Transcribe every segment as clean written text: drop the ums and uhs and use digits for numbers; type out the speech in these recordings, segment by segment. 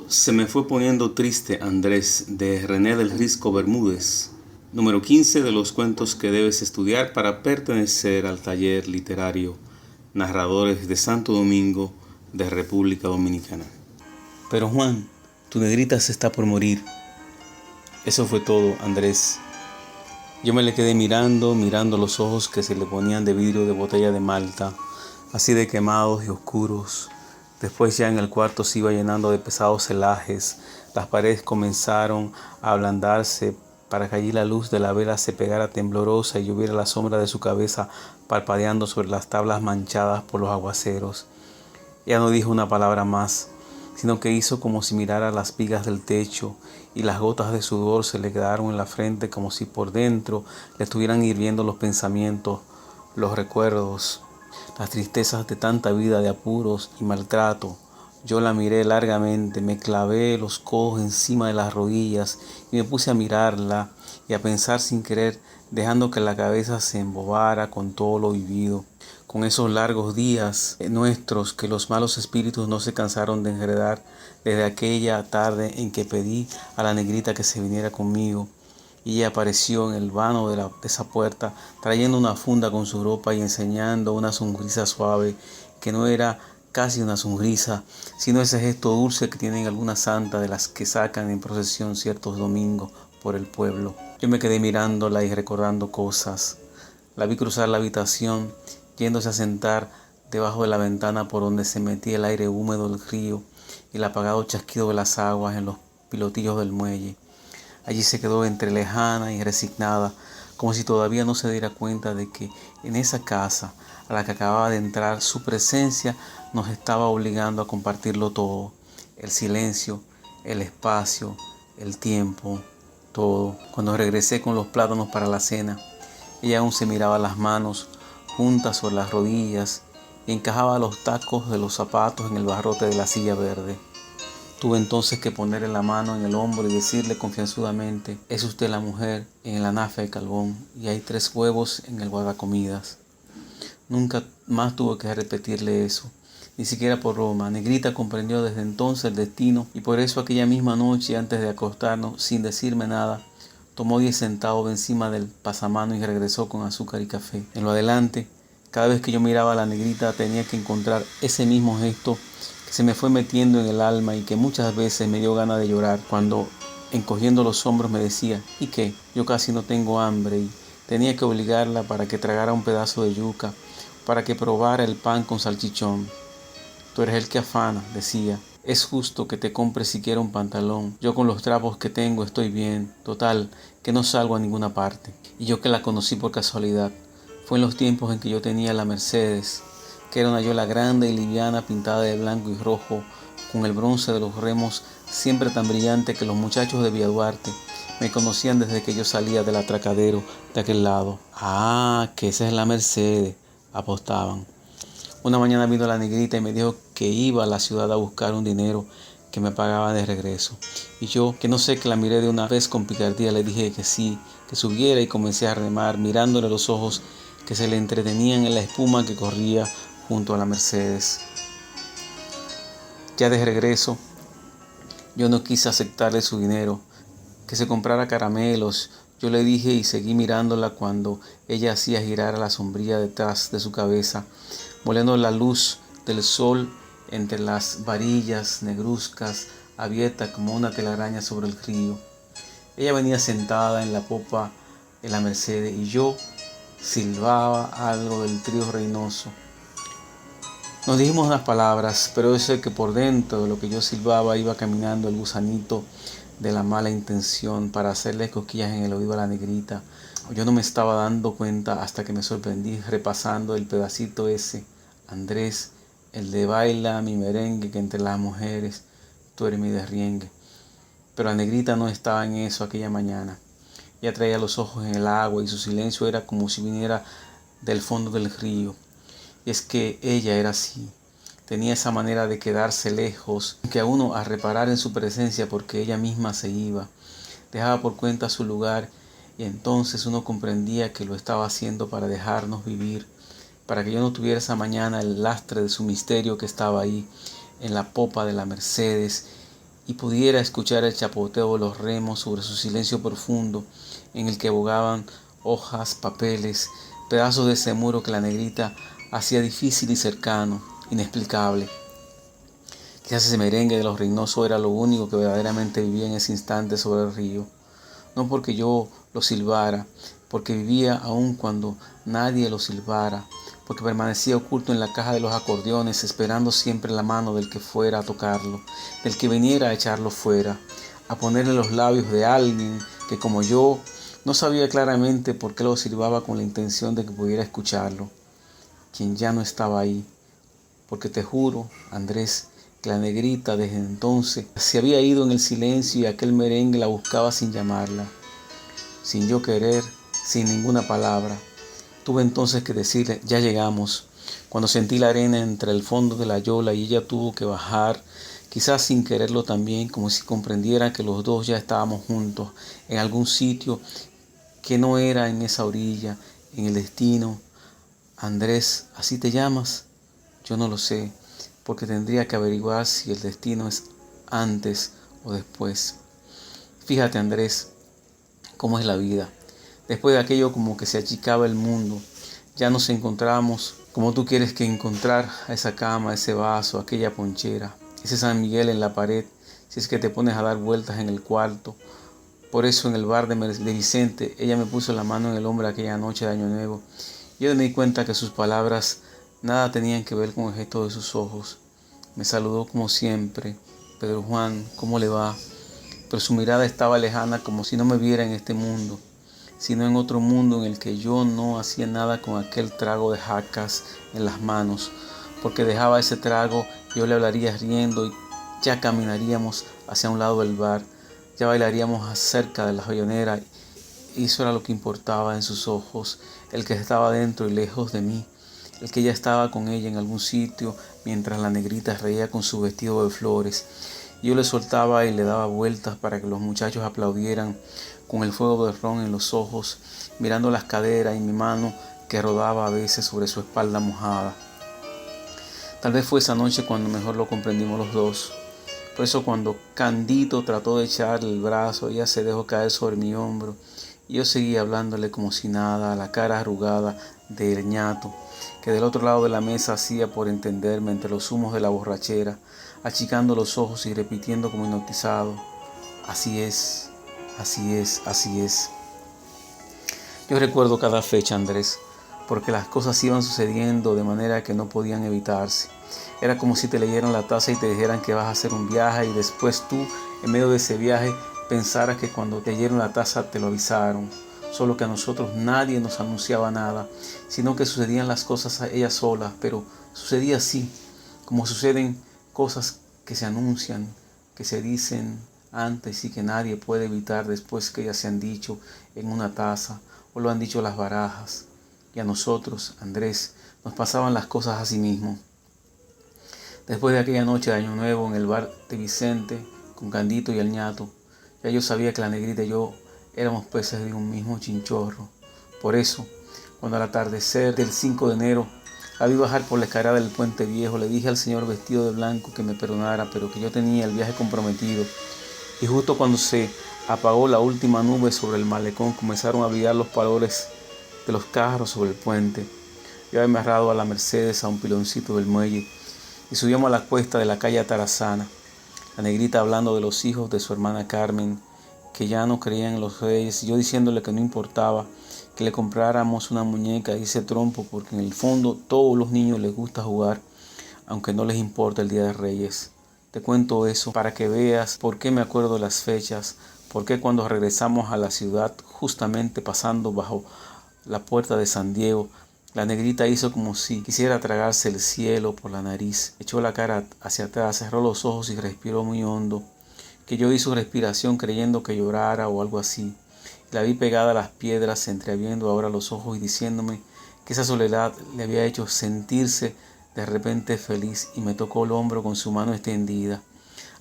Se me fue poniendo triste, Andrés, de René del Risco Bermúdez. Número 15 de los cuentos que debes estudiar para pertenecer al taller literario Narradores de Santo Domingo de República Dominicana. Pero Juan, tu negrita se está por morir. Eso fue todo, Andrés. Yo me le quedé mirando los ojos que se le ponían de vidrio de botella de malta, así de quemados y oscuros. Después ya en el cuarto se iba llenando de pesados celajes. Las paredes comenzaron a ablandarse para que allí la luz de la vela se pegara temblorosa y lloviera la sombra de su cabeza parpadeando sobre las tablas manchadas por los aguaceros. Ella no dijo una palabra más, sino que hizo como si mirara las vigas del techo y las gotas de sudor se le quedaron en la frente como si por dentro le estuvieran hirviendo los pensamientos, los recuerdos, las tristezas de tanta vida de apuros y maltrato. Yo la miré largamente, me clavé los codos encima de las rodillas y me puse a mirarla y a pensar sin querer, dejando que la cabeza se embobara con todo lo vivido. Con esos largos días nuestros que los malos espíritus no se cansaron de enredar desde aquella tarde en que pedí a la negrita que se viniera conmigo. Y ella apareció en el vano de esa puerta, trayendo una funda con su ropa y enseñando una sonrisa suave, que no era casi una sonrisa, sino ese gesto dulce que tienen algunas santas de las que sacan en procesión ciertos domingos por el pueblo. Yo me quedé mirándola y recordando cosas. La vi cruzar la habitación, yéndose a sentar debajo de la ventana por donde se metía el aire húmedo del río y el apagado chasquido de las aguas en los pilotillos del muelle. Allí se quedó entre lejana y resignada, como si todavía no se diera cuenta de que en esa casa a la que acababa de entrar su presencia nos estaba obligando a compartirlo todo, el silencio, el espacio, el tiempo, todo. Cuando regresé con los plátanos para la cena, ella aún se miraba las manos juntas sobre las rodillas y encajaba los tacos de los zapatos en el barrote de la silla verde. Tuve entonces que ponerle la mano en el hombro y decirle confianzudamente: es usted la mujer en el anafe de carbón y hay 3 huevos en el guardacomidas. Nunca más tuve que repetirle eso, ni siquiera por broma. Negrita comprendió desde entonces el destino y por eso aquella misma noche, antes de acostarnos, sin decirme nada, tomó 10 centavos de encima del pasamano y regresó con azúcar y café. En lo adelante, cada vez que yo miraba a la negrita tenía que encontrar ese mismo gesto que se me fue metiendo en el alma y que muchas veces me dio ganas de llorar cuando, encogiendo los hombros, me decía: ¿y qué? Yo casi no tengo hambre, y tenía que obligarla para que tragara un pedazo de yuca, para que probara el pan con salchichón. Tú eres el que afana, decía. Es justo que te compres siquiera un pantalón. Yo con los trapos que tengo estoy bien. Total, que no salgo a ninguna parte. Y yo que la conocí por casualidad. Fue en los tiempos en que yo tenía la Mercedes, que era una yola grande y liviana pintada de blanco y rojo, con el bronce de los remos siempre tan brillante que los muchachos de Villa Duarte me conocían desde que yo salía del atracadero de aquel lado. Ah, que esa es la Mercedes, apostaban. Una mañana vino la negrita y me dijo que iba a la ciudad a buscar un dinero que me pagaba de regreso. Y yo, que no sé, que la miré de una vez con picardía, le dije que sí, que subiera, y comencé a remar, mirándole los ojos que se le entretenían en la espuma que corría junto a la Mercedes. Ya de regreso, yo no quise aceptarle su dinero, que se comprara caramelos. Yo le dije y seguí mirándola cuando ella hacía girar a la sombrilla detrás de su cabeza, volviendo la luz del sol entre las varillas negruzcas abiertas como una telaraña sobre el río. Ella venía sentada en la popa de la Mercedes y yo silbaba algo del trío Reynoso. Nos dijimos unas palabras, pero yo sé que por dentro de lo que yo silbaba iba caminando el gusanito de la mala intención para hacerle cosquillas en el oído a la negrita. Yo no me estaba dando cuenta hasta que me sorprendí repasando el pedacito ese: Andrés, el de baila mi merengue, que entre las mujeres tú eres mi derriengue. Pero la negrita no estaba en eso aquella mañana. Ella traía los ojos en el agua y su silencio era como si viniera del fondo del río. Y es que ella era así. Tenía esa manera de quedarse lejos, que a uno a reparar en su presencia porque ella misma se iba. Dejaba por cuenta su lugar y entonces uno comprendía que lo estaba haciendo para dejarnos vivir, para que yo no tuviera esa mañana el lastre de su misterio que estaba ahí en la popa de la Mercedes y pudiera escuchar el chapoteo de los remos sobre su silencio profundo en el que bogaban hojas, papeles, pedazos de ese muro que la negrita hacía difícil y cercano, inexplicable. Quizás ese merengue de los Reynoso era lo único que verdaderamente vivía en ese instante sobre el río. No porque yo lo silbara, porque vivía aún cuando nadie lo silbara, porque permanecía oculto en la caja de los acordeones, esperando siempre la mano del que fuera a tocarlo, del que viniera a echarlo fuera, a ponerle los labios de alguien que como yo no sabía claramente por qué lo silbaba con la intención de que pudiera escucharlo, quien ya no estaba ahí, porque te juro, Andrés, que la negrita desde entonces se había ido en el silencio y aquel merengue la buscaba sin llamarla, sin yo querer, sin ninguna palabra. Tuve entonces que decirle, ya llegamos, cuando sentí la arena entre el fondo de la yola y ella tuvo que bajar, quizás sin quererlo también, como si comprendiera que los dos ya estábamos juntos, en algún sitio que no era en esa orilla, en el destino. Andrés, ¿así te llamas? Yo no lo sé, porque tendría que averiguar si el destino es antes o después. Fíjate, Andrés, cómo es la vida. Después de aquello como que se achicaba el mundo, ya nos encontramos como tú quieres que encontrar a esa cama, ese vaso, aquella ponchera, ese San Miguel en la pared, si es que te pones a dar vueltas en el cuarto. Por eso en el bar de Vicente, ella me puso la mano en el hombro aquella noche de Año Nuevo. Yo me di cuenta que sus palabras nada tenían que ver con el gesto de sus ojos. Me saludó como siempre. Pedro Juan, ¿cómo le va? Pero su mirada estaba lejana, como si no me viera en este mundo, sino en otro mundo en el que yo no hacía nada con aquel trago de jacas en las manos, porque dejaba ese trago, yo le hablaría riendo y ya caminaríamos hacia un lado del bar, ya bailaríamos cerca de la joyonera, y eso era lo que importaba en sus ojos, el que estaba dentro y lejos de mí, el que ya estaba con ella en algún sitio mientras la negrita reía con su vestido de flores. Yo le soltaba y le daba vueltas para que los muchachos aplaudieran con el fuego del ron en los ojos, mirando las caderas y mi mano que rodaba a veces sobre su espalda mojada. Tal vez fue esa noche cuando mejor lo comprendimos los dos. Por eso cuando Candito trató de echarle el brazo, ella se dejó caer sobre mi hombro y yo seguía hablándole como si nada, a la cara arrugada del ñato, que del otro lado de la mesa hacía por entenderme entre los humos de la borrachera, achicando los ojos y repitiendo como hipnotizado, así es, así es, así es. Yo recuerdo cada fecha, Andrés, porque las cosas iban sucediendo de manera que no podían evitarse. Era como si te leyeran la taza y te dijeran que vas a hacer un viaje y después tú, en medio de ese viaje, pensaras que cuando te leyeron la taza te lo avisaron. Solo que a nosotros nadie nos anunciaba nada, sino que sucedían las cosas a ellas solas, pero sucedía así, como suceden cosas que se anuncian, que se dicen antes y que nadie puede evitar después que ellas se han dicho en una taza o lo han dicho las barajas. Y a nosotros, Andrés, nos pasaban las cosas así mismo. Después de aquella noche de Año Nuevo en el bar de Vicente, con Candito y el ñato, ya yo sabía que la negrita y yo éramos peces de un mismo chinchorro. Por eso, cuando al atardecer del 5 de enero la vi bajar por la escalera del puente viejo, le dije al señor vestido de blanco que me perdonara, pero que yo tenía el viaje comprometido. Y justo cuando se apagó la última nube sobre el malecón, comenzaron a brillar los palores de los carros sobre el puente. Yo había amarrado a la Mercedes a un piloncito del muelle y subíamos a la cuesta de la calle Tarazana. La negrita hablando de los hijos de su hermana Carmen, que ya no creían en los reyes, y yo diciéndole que no importaba que le compráramos una muñeca y ese trompo, porque en el fondo todos los niños les gusta jugar, aunque no les importa el Día de Reyes. Te cuento eso para que veas por qué me acuerdo de las fechas, por qué cuando regresamos a la ciudad, justamente pasando bajo la puerta de San Diego, la negrita hizo como si quisiera tragarse el cielo por la nariz. Echó la cara hacia atrás, cerró los ojos y respiró muy hondo, que yo oí su respiración creyendo que llorara o algo así. La vi pegada a las piedras, entreabriendo ahora los ojos y diciéndome que esa soledad le había hecho sentirse de repente feliz, y me tocó el hombro con su mano extendida.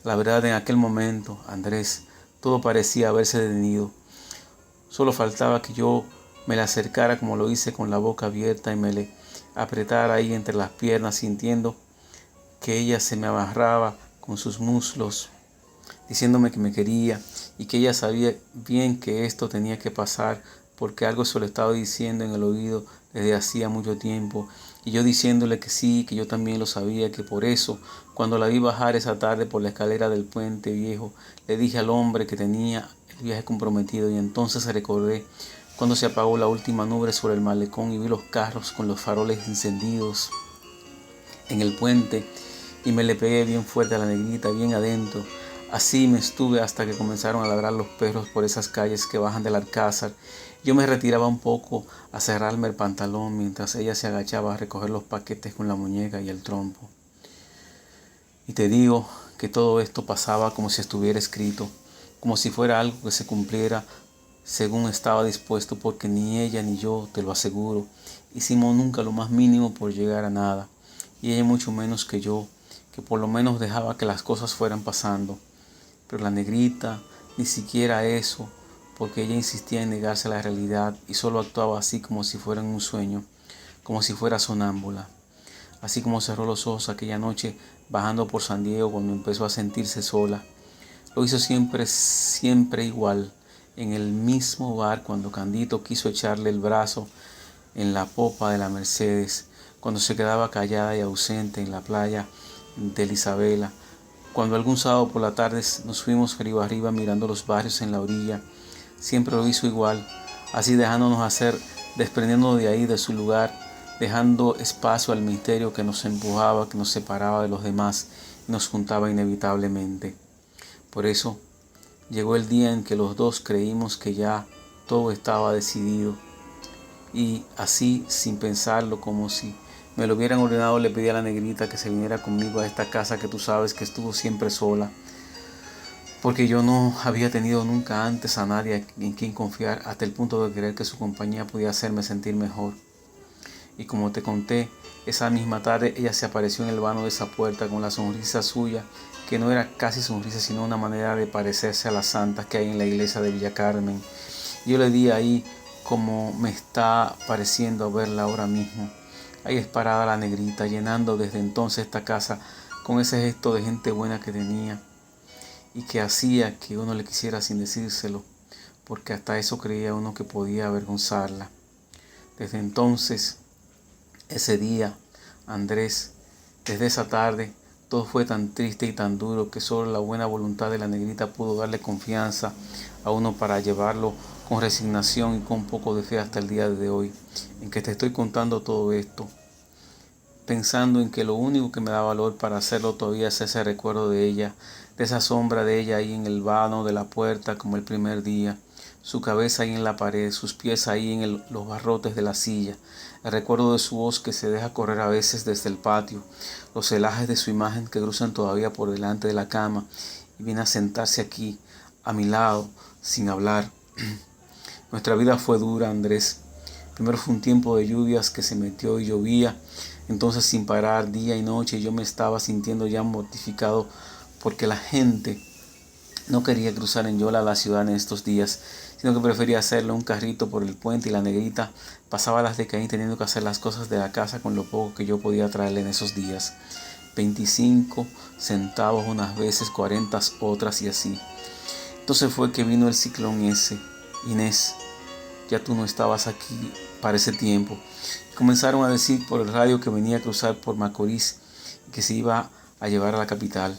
La verdad, en aquel momento, Andrés, todo parecía haberse detenido. Solo faltaba que yo me la acercara como lo hice, con la boca abierta, y me le apretara ahí entre las piernas, sintiendo que ella se me amarraba con sus muslos diciéndome que me quería y que ella sabía bien que esto tenía que pasar porque algo se lo estaba diciendo en el oído desde hacía mucho tiempo, y yo diciéndole que sí, que yo también lo sabía, que por eso, cuando la vi bajar esa tarde por la escalera del puente viejo, le dije al hombre que tenía el viaje comprometido, y entonces recordé cuando se apagó la última nube sobre el malecón y vi los carros con los faroles encendidos en el puente, y me le pegué bien fuerte a la negrita, bien adentro. Así me estuve hasta que comenzaron a ladrar los perros por esas calles que bajan del Alcázar. Yo me retiraba un poco a cerrarme el pantalón mientras ella se agachaba a recoger los paquetes con la muñeca y el trompo. Y te digo que todo esto pasaba como si estuviera escrito, como si fuera algo que se cumpliera según estaba dispuesto, porque ni ella ni yo, te lo aseguro, hicimos nunca lo más mínimo por llegar a nada, y ella mucho menos que yo, que por lo menos dejaba que las cosas fueran pasando. Pero la negrita, ni siquiera eso, porque ella insistía en negarse a la realidad y solo actuaba así como si fuera en un sueño, como si fuera sonámbula. Así como cerró los ojos aquella noche bajando por San Diego cuando empezó a sentirse sola. Lo hizo siempre igual, en el mismo bar cuando Candito quiso echarle el brazo en la popa de la Mercedes, cuando se quedaba callada y ausente en la playa de Isabela, cuando algún sábado por la tarde nos fuimos río arriba mirando los barrios en la orilla. Siempre lo hizo igual, así dejándonos hacer, desprendiéndonos de ahí, de su lugar, dejando espacio al misterio que nos empujaba, que nos separaba de los demás y nos juntaba inevitablemente. Por eso llegó el día en que los dos creímos que ya todo estaba decidido, y así, sin pensarlo, como si me lo hubieran ordenado, le pedí a la negrita que se viniera conmigo a esta casa que tú sabes que estuvo siempre sola, porque yo no había tenido nunca antes a nadie en quien confiar, hasta el punto de creer que su compañía podía hacerme sentir mejor. Y como te conté, esa misma tarde ella se apareció en el vano de esa puerta con la sonrisa suya, que no era casi sonrisa, sino una manera de parecerse a las santas que hay en la iglesia de Villa Carmen. Yo le di ahí como me está pareciendo verla ahora mismo. Ahí es parada la negrita, llenando desde entonces esta casa con ese gesto de gente buena que tenía y que hacía que uno le quisiera sin decírselo, porque hasta eso creía uno que podía avergonzarla. Desde entonces, ese día, Andrés, desde esa tarde, todo fue tan triste y tan duro que solo la buena voluntad de la negrita pudo darle confianza a uno para llevarlo con resignación y con un poco de fe hasta el día de hoy, en que te estoy contando todo esto, pensando en que lo único que me da valor para hacerlo todavía es ese recuerdo de ella, de esa sombra de ella ahí en el vano de la puerta como el primer día, su cabeza ahí en la pared, sus pies ahí en los barrotes de la silla, el recuerdo de su voz que se deja correr a veces desde el patio, los celajes de su imagen que cruzan todavía por delante de la cama y viene a sentarse aquí, a mi lado, sin hablar. Nuestra vida fue dura, Andrés. Primero fue un tiempo de lluvias que se metió y llovía, entonces sin parar día y noche. Yo me estaba sintiendo ya mortificado porque la gente no quería cruzar en Yola la ciudad en estos días, sino que prefería hacerlo en un carrito por el puente, y la negrita pasaba las de Caín teniendo que hacer las cosas de la casa con lo poco que yo podía traerle en esos días. 25 centavos unas veces, 40 otras y así. Entonces fue que vino el ciclón ese. Inés, ya tú no estabas aquí para ese tiempo. Comenzaron a decir por el radio que venía a cruzar por Macorís y que se iba a llevar a la capital.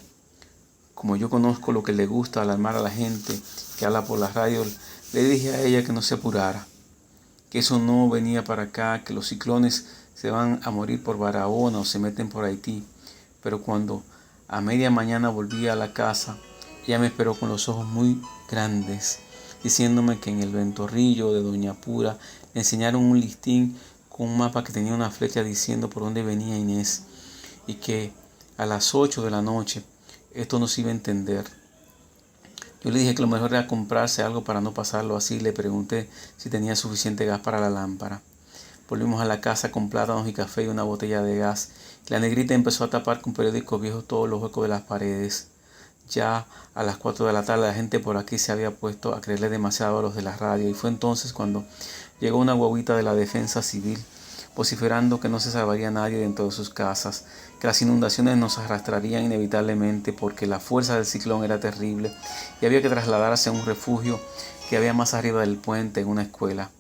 Como yo conozco lo que le gusta alarmar a la gente que habla por la radio, le dije a ella que no se apurara, que eso no venía para acá, que los ciclones se van a morir por Barahona o se meten por Haití. Pero cuando a media mañana volví a la casa, ella me esperó con los ojos muy grandes, diciéndome que en el ventorrillo de Doña Pura le enseñaron un listín con un mapa que tenía una flecha diciendo por dónde venía Inés, y que a las 8 de la noche esto no se iba a entender. Yo le dije que lo mejor era comprarse algo para no pasarlo así. Le pregunté si tenía suficiente gas para la lámpara. Volvimos a la casa con plátanos y café y una botella de gas. La negrita empezó a tapar con periódicos viejos todos los huecos de las paredes. Ya a las 4 de la tarde la gente por aquí se había puesto a creerle demasiado a los de la radio, y fue entonces cuando llegó una guaguita de la Defensa Civil. vociferando que no se salvaría nadie dentro de sus casas, que las inundaciones nos arrastrarían inevitablemente porque la fuerza del ciclón era terrible y había que trasladarse a un refugio que había más arriba del puente en una escuela.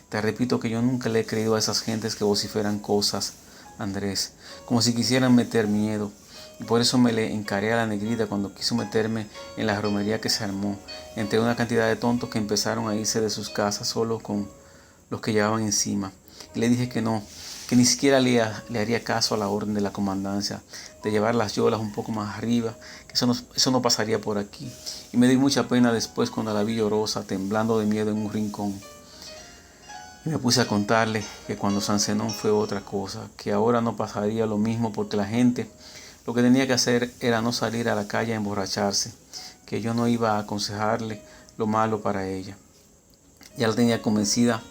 Te repito que yo nunca le he creído a esas gentes que vociferan cosas, Andrés, como si quisieran meter miedo. Y por eso me le encaré a la negrita cuando quiso meterme en la romería que se armó, entre una cantidad de tontos que empezaron a irse de sus casas solo con los que llevaban encima. Y le dije que no, que ni siquiera le haría caso a la orden de la comandancia de llevar las yolas un poco más arriba, que eso no pasaría por aquí. Y me di mucha pena después cuando la vi llorosa, temblando de miedo en un rincón. Y me puse a contarle que cuando San Zenón fue otra cosa, que ahora no pasaría lo mismo porque la gente lo que tenía que hacer era no salir a la calle a emborracharse, que yo no iba a aconsejarle lo malo para ella. Ya la tenía convencida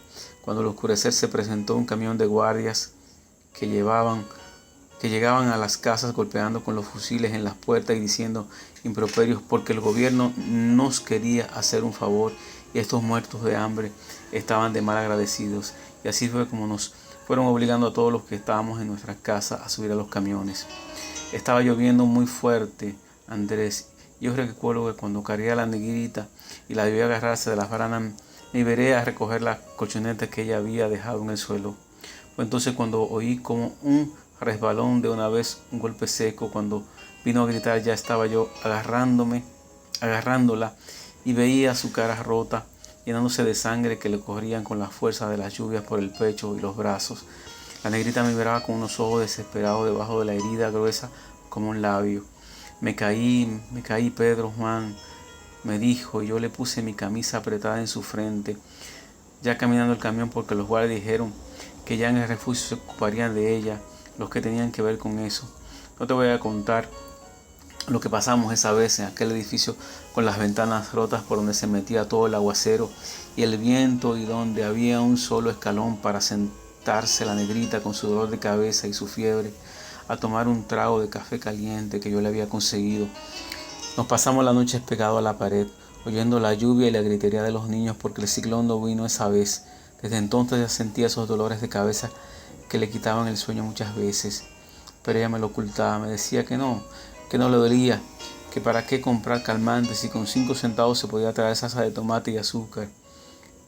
cuando al oscurecer se presentó un camión de guardias que llegaban a las casas golpeando con los fusiles en las puertas y diciendo improperios porque el gobierno nos quería hacer un favor y estos muertos de hambre estaban de mal agradecidos. Y así fue como nos fueron obligando a todos los que estábamos en nuestras casas a subir a los camiones. Estaba lloviendo muy fuerte, Andrés. Yo recuerdo que cuando cargué a la negrita y la debía agarrarse de las baranas, me liberé a recoger las colchonetas que ella había dejado en el suelo. Fue entonces cuando oí como un resbalón de una vez, un golpe seco. Cuando vino a gritar ya estaba yo agarrándola y veía su cara rota, llenándose de sangre que le corrían con la fuerza de las lluvias por el pecho y los brazos. La negrita me miraba con unos ojos desesperados debajo de la herida gruesa como un labio. Me caí, Pedro Juan, me dijo, y yo le puse mi camisa apretada en su frente, ya caminando el camión porque los guardias dijeron que ya en el refugio se ocuparían de ella, los que tenían que ver con eso. No te voy a contar lo que pasamos esa vez en aquel edificio con las ventanas rotas por donde se metía todo el aguacero y el viento y donde había un solo escalón para sentarse la negrita con su dolor de cabeza y su fiebre a tomar un trago de café caliente que yo le había conseguido. Nos pasamos la noche pegados a la pared, oyendo la lluvia y la gritería de los niños porque el ciclón no vino esa vez. Desde entonces ya sentía esos dolores de cabeza que le quitaban el sueño muchas veces, pero ella me lo ocultaba, me decía que no le dolía, que para qué comprar calmantes si con 5 centavos se podía traer salsa de tomate y azúcar.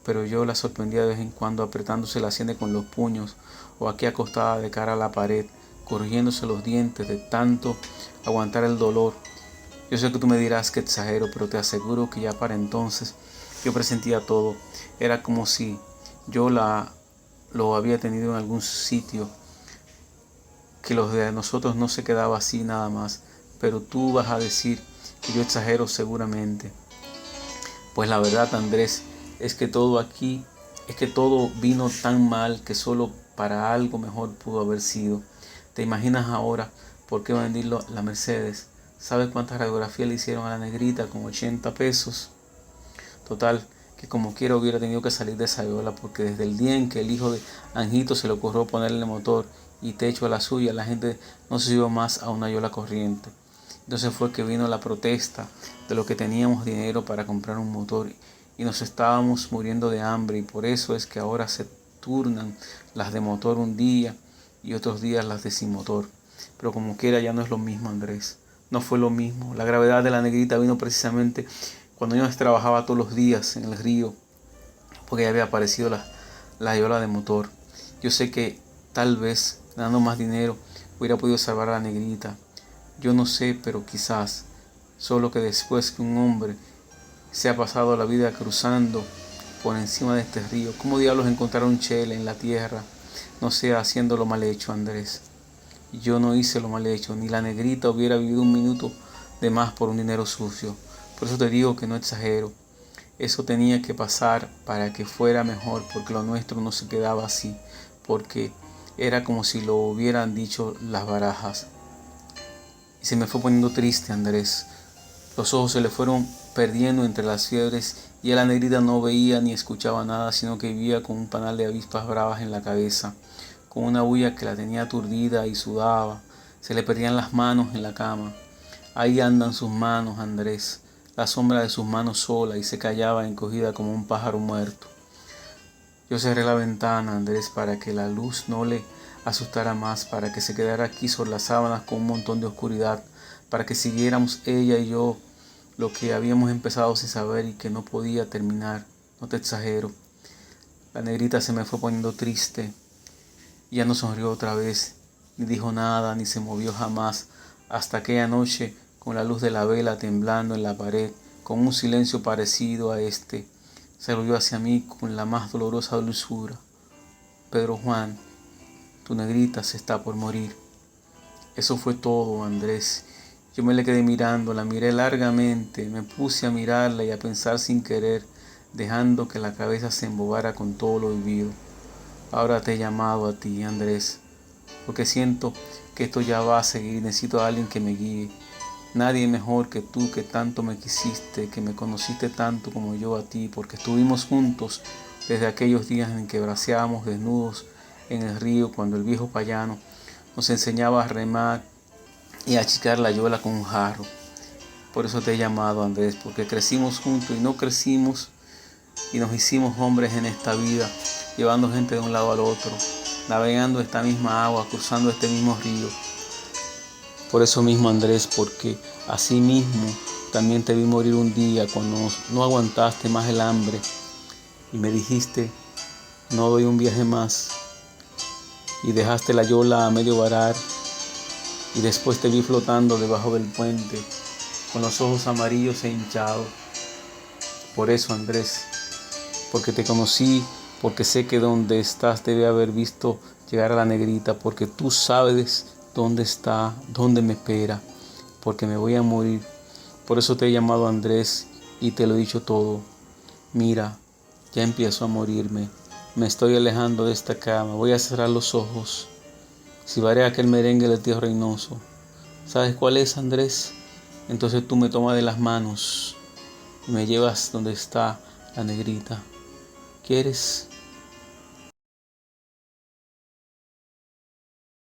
Pero yo la sorprendía de vez en cuando apretándose la sien con los puños o aquí acostada de cara a la pared, corrigiéndose los dientes de tanto aguantar el dolor. Yo sé que tú me dirás que exagero, pero te aseguro que ya para entonces yo presentía todo. Era como si yo lo había tenido en algún sitio, que los de nosotros no se quedaba así nada más. Pero tú vas a decir que yo exagero seguramente. Pues la verdad, Andrés, es que todo vino tan mal que solo para algo mejor pudo haber sido. ¿Te imaginas ahora por qué vendí la Mercedes? ¿Sabes cuántas radiografías le hicieron a la negrita con 80 pesos? Total, que como quiera hubiera tenido que salir de esa yola porque desde el día en que el hijo de Anjito se le ocurrió ponerle motor y techo a la suya, la gente no se subió más a una yola corriente. Entonces fue que vino la protesta de los que teníamos dinero para comprar un motor y nos estábamos muriendo de hambre y por eso es que ahora se turnan las de motor un día y otros días las de sin motor. Pero como quiera ya no es lo mismo, Andrés. No fue lo mismo. La gravedad de la negrita vino precisamente cuando yo trabajaba todos los días en el río porque ya había aparecido la yola de motor. Yo sé que tal vez dando más dinero hubiera podido salvar a la negrita. Yo no sé, pero quizás, solo que después que un hombre se ha pasado la vida cruzando por encima de este río, ¿cómo diablos encontrar un chele en la tierra? No sea haciendo lo mal hecho, Andrés. Yo no hice lo mal hecho, ni la negrita hubiera vivido un minuto de más por un dinero sucio. Por eso te digo que no exagero. Eso tenía que pasar para que fuera mejor, porque lo nuestro no se quedaba así, porque era como si lo hubieran dicho las barajas. Y se me fue poniendo triste, Andrés. Los ojos se le fueron perdiendo entre las fiebres y a la negrita no veía ni escuchaba nada, sino que vivía con un panal de avispas bravas en la cabeza, con una bulla que la tenía aturdida y sudaba. Se le perdían las manos en la cama. Ahí andan sus manos, Andrés, la sombra de sus manos sola, y se callaba encogida como un pájaro muerto. Yo cerré la ventana, Andrés, para que la luz no le asustara más, para que se quedara aquí sobre las sábanas con un montón de oscuridad, para que siguiéramos ella y yo lo que habíamos empezado sin saber y que no podía terminar. No te exagero. La negrita se me fue poniendo triste. Ya no sonrió otra vez, ni dijo nada, ni se movió jamás, hasta aquella noche, con la luz de la vela temblando en la pared, con un silencio parecido a este, se volvió hacia mí con la más dolorosa dulzura. Pedro Juan, tu negrita se está por morir. Eso fue todo, Andrés. Yo me le quedé mirando, la miré largamente, me puse a mirarla y a pensar sin querer, dejando que la cabeza se embobara con todo lo vivido. Ahora te he llamado a ti, Andrés, porque siento que esto ya va a seguir. Necesito a alguien que me guíe. Nadie mejor que tú, que tanto me quisiste, que me conociste tanto como yo a ti, porque estuvimos juntos desde aquellos días en que braceábamos desnudos en el río, cuando el viejo payano nos enseñaba a remar y a achicar la yola con un jarro. Por eso te he llamado, Andrés, porque crecimos juntos y no crecimos y nos hicimos hombres en esta vida, llevando gente de un lado al otro, navegando esta misma agua, cruzando este mismo río. Por eso mismo, Andrés, porque así mismo también te vi morir un día cuando no aguantaste más el hambre y me dijiste, no doy un viaje más, y dejaste la yola a medio varar, y después te vi flotando debajo del puente con los ojos amarillos e hinchados. Por eso, Andrés, porque te conocí, porque sé que donde estás debe haber visto llegar a la negrita, porque tú sabes dónde está, dónde me espera, porque me voy a morir. Por eso te he llamado, Andrés, y te lo he dicho todo. Mira, ya empiezo a morirme, me estoy alejando de esta cama, voy a cerrar los ojos, silbaré aquel merengue del tío Reynoso. ¿Sabes cuál es, Andrés? Entonces tú me tomas de las manos y me llevas donde está la negrita. ¿Quieres?